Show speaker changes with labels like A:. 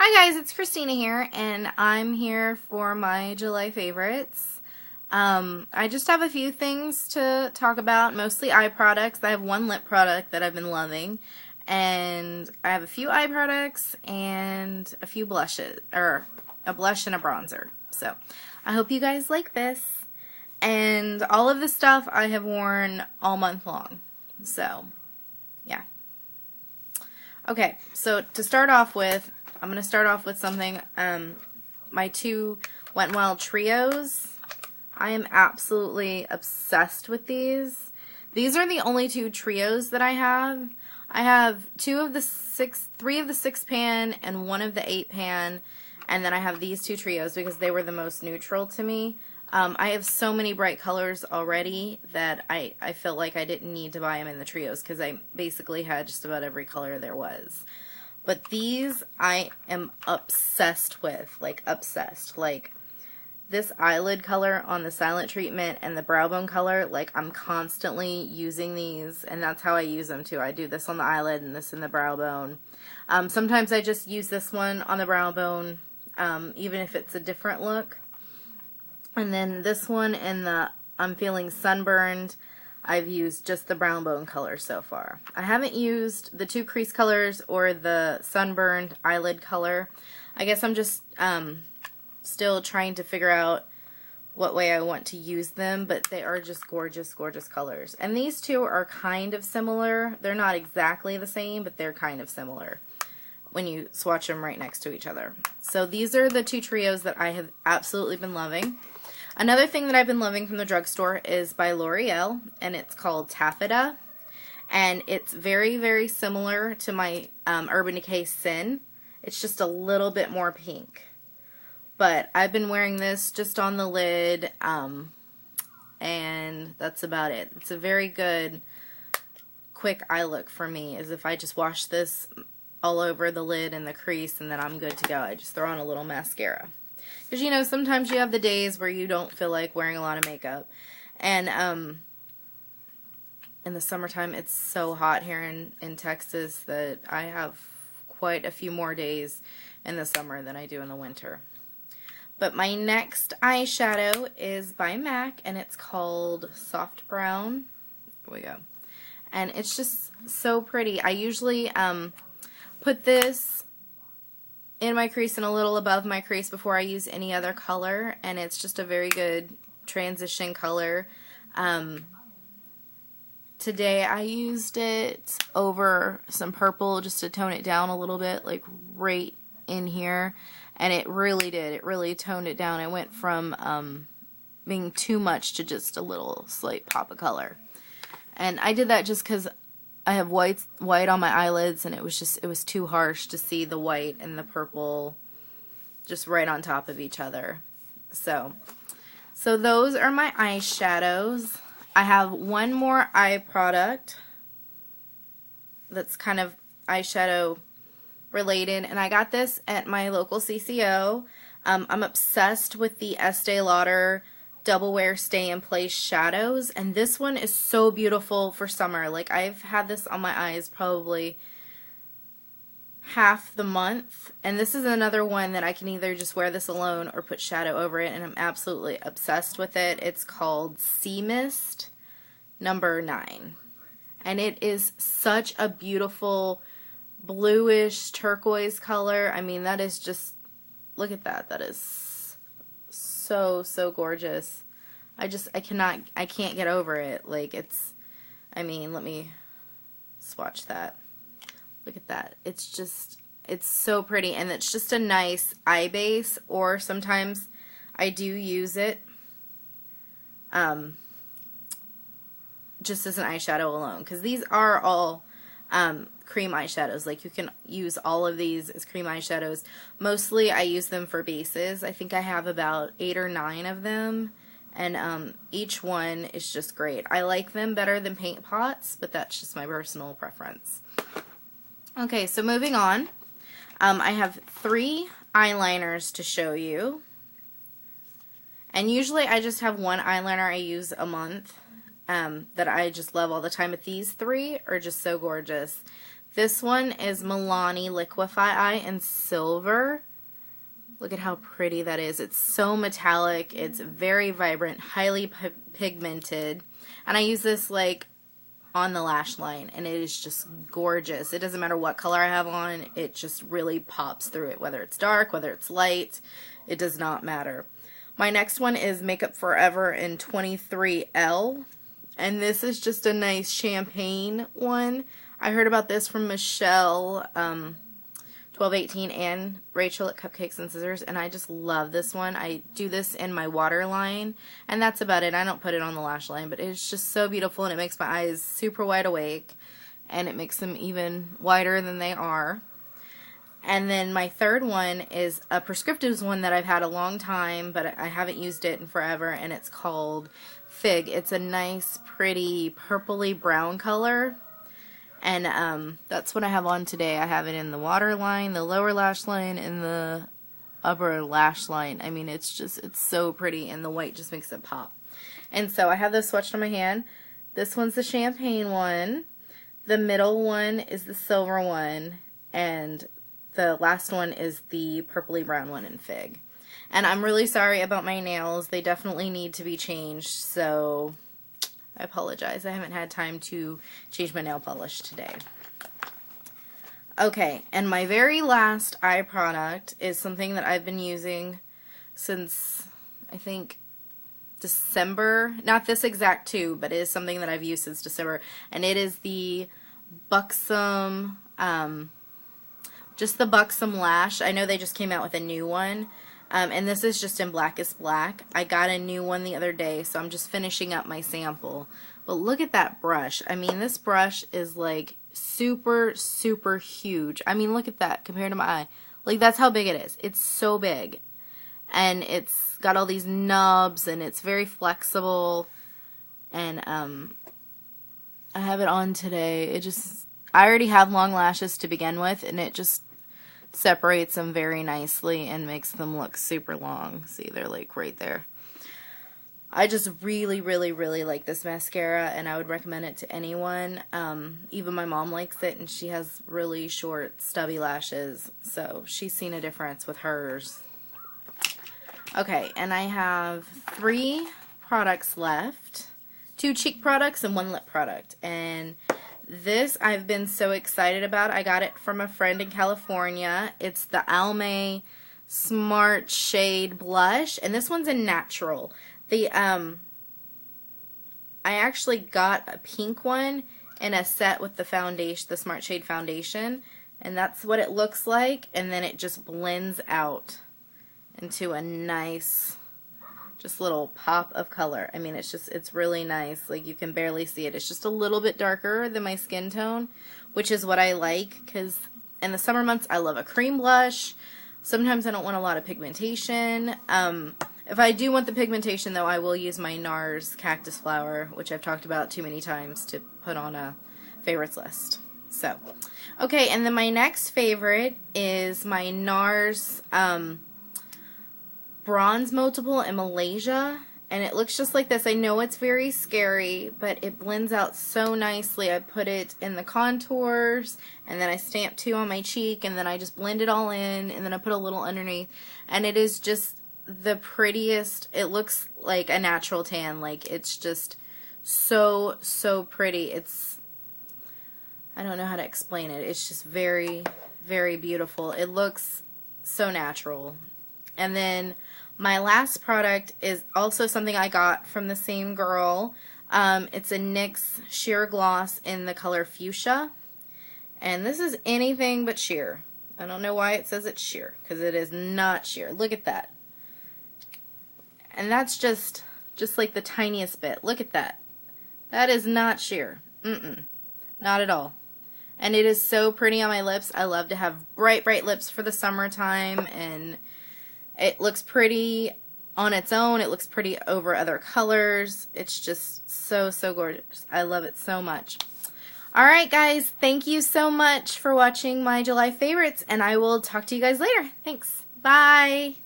A: Hi guys, it's Christina here, and I'm here for my July favorites. I just have a few things to talk about, mostly eye products. I have one lip product that I've been loving, and I have a few eye products and a few blushes, or a blush and a bronzer. So, I hope you guys like this. And all of this stuff I have worn all month long. So, yeah. Okay, so to start off with, I'm going to start off with something, my two Wet n Wild trios. I am absolutely obsessed with these. These are the only two trios that I have. I have three of the 6 pan and one of the 8 pan, and then I have these two trios because they were the most neutral to me. I have so many bright colors already that I felt like I didn't need to buy them in the trios because I basically had just about every color there was. But these I am obsessed with, like obsessed. Like this eyelid color on the Silent Treatment and the brow bone color, like I'm constantly using these, and that's how I use them too. I do this on the eyelid and this in the brow bone. Sometimes I just use this one on the brow bone, even if it's a different look. And then this one in the I'm Feeling Sunburned, I've used just the brown bone color so far. I haven't used the two crease colors or the sunburned eyelid color. I guess I'm just still trying to figure out what way I want to use them, but they are just gorgeous, gorgeous colors. And these two are kind of similar. They're not exactly the same, but they're kind of similar when you swatch them right next to each other. So these are the two trios that I have absolutely been loving. Another thing that I've been loving from the drugstore is by L'Oreal, and it's called Taffeta. And it's very, very similar to my Urban Decay Sin. It's just a little bit more pink. But I've been wearing this just on the lid, and that's about it. It's a very good, quick eye look for me, as if I just wash this all over the lid and the crease, and then I'm good to go. I just throw on a little mascara. Because, you know, sometimes you have the days where you don't feel like wearing a lot of makeup. And in the summertime, it's so hot here in Texas that I have quite a few more days in the summer than I do in the winter. But my next eyeshadow is by MAC, and it's called Soft Brown. Here we go. And it's just so pretty. I usually put this in my crease and a little above my crease before I use any other color, and it's just a very good transition color. Today I used it over some purple just to tone it down a little bit, like right in here, and it really did. It really toned it down. It went from being too much to just a little slight pop of color. And I did that just because I have white on my eyelids, and it was too harsh to see the white and the purple just right on top of each other. So those are my eyeshadows. I have one more eye product that's kind of eyeshadow related, and I got this at my local CCO. I'm obsessed with the Estee Lauder Double Wear Stay in Place shadows, and this one is so beautiful for summer. Like, I've had this on my eyes probably half the month, and this is another one that I can either just wear this alone or put shadow over it, and I'm absolutely obsessed with it. It's called Sea Mist number 9, and it is such a beautiful bluish turquoise color. I mean, that is just, look at that. That is so gorgeous. I can't get over it. Like, it's, I mean, let me swatch that. Look at that. It's so pretty, and it's just a nice eye base, or sometimes I do use it just as an eyeshadow alone, because these are all cream eyeshadows. Like, you can use all of these as cream eyeshadows. Mostly I use them for bases. I think I have about 8 or 9 of them, and each one is just great. I like them better than paint pots, but that's just my personal preference. Okay, so moving on. I have 3 eyeliners to show you, and usually I just have one eyeliner I use a month that I just love all the time, but these 3 are just so gorgeous. This one is Milani Liquify Eye in silver. Look at how pretty that is. It's so metallic. It's very vibrant, highly pigmented. And I use this like on the lash line, and it is just gorgeous. It doesn't matter what color I have on. It just really pops through it, whether it's dark, whether it's light. It does not matter. My next one is Makeup Forever in 23L. And this is just a nice champagne one. I heard about this from Michelle 1218 and Rachel at Cupcakes and Scissors, and I just love this one. I do this in my waterline, and that's about it. I don't put it on the lash line, but it's just so beautiful, and it makes my eyes super wide awake, and it makes them even wider than they are. And then my third one is a Prescriptives one that I've had a long time, but I haven't used it in forever, and it's called Fig. It's a nice, pretty, purpley brown color. And that's what I have on today. I have it in the waterline, the lower lash line, and the upper lash line. I mean, it's so pretty, and the white just makes it pop. And so I have this swatched on my hand. This one's the champagne one. The middle one is the silver one. And the last one is the purpley brown one in Fig. And I'm really sorry about my nails. They definitely need to be changed, so I apologize. I haven't had time to change my nail polish today. Okay, and my very last eye product is something that I've been using since, I think, December. Not this exact tube, but it is something that I've used since December. And it is the Buxom, just the Buxom Lash. I know they just came out with a new one. And this is just in Blackest Black. I got a new one the other day, so I'm just finishing up my sample. But look at that brush. I mean, this brush is like super, super huge. I mean, look at that compared to my eye. Like, that's how big it is. It's so big. And it's got all these nubs, and it's very flexible. And I have it on today. I already have long lashes to begin with, and it just separates them very nicely and makes them look super long. See, they're like right there. I just really, really, really like this mascara, and I would recommend it to anyone. Even my mom likes it, and she has really short, stubby lashes, so she's seen a difference with hers. Okay, and I have 3 products left. 2 cheek products and 1 lip product. And this I've been so excited about. I got it from a friend in California. It's the Almay Smart Shade Blush, and this one's a natural. I actually got a pink one in a set with the foundation, the Smart Shade foundation, and that's what it looks like, and then it just blends out into a nice, just little pop of color. I mean, it's really nice. Like, you can barely see it. It's just a little bit darker than my skin tone, which is what I like, because in the summer months, I love a cream blush. Sometimes I don't want a lot of pigmentation. If I do want the pigmentation, though, I will use my NARS Cactus Flower, which I've talked about too many times to put on a favorites list. So, okay, and then my next favorite is my NARS Bronze Multiple in Malaysia, and it looks just like this. I know it's very scary, but it blends out so nicely. I put it in the contours, and then I stamp 2 on my cheek, and then I just blend it all in, and then I put a little underneath, and it is just the prettiest. It looks like a natural tan. Like, it's just so, so pretty. I don't know how to explain it. It's just very, very beautiful. It looks so natural. And then my last product is also something I got from the same girl. It's a NYX Sheer Gloss in the color Fuchsia. And this is anything but sheer. I don't know why it says it's sheer, because it is not sheer. Look at that. And that's just like the tiniest bit. Look at that. That is not sheer. Not at all. And it is so pretty on my lips. I love to have bright, bright lips for the summertime, and it looks pretty on its own. It looks pretty over other colors. It's just so, so gorgeous. I love it so much. Alright guys, thank you so much for watching my July favorites, and I will talk to you guys later. Thanks. Bye.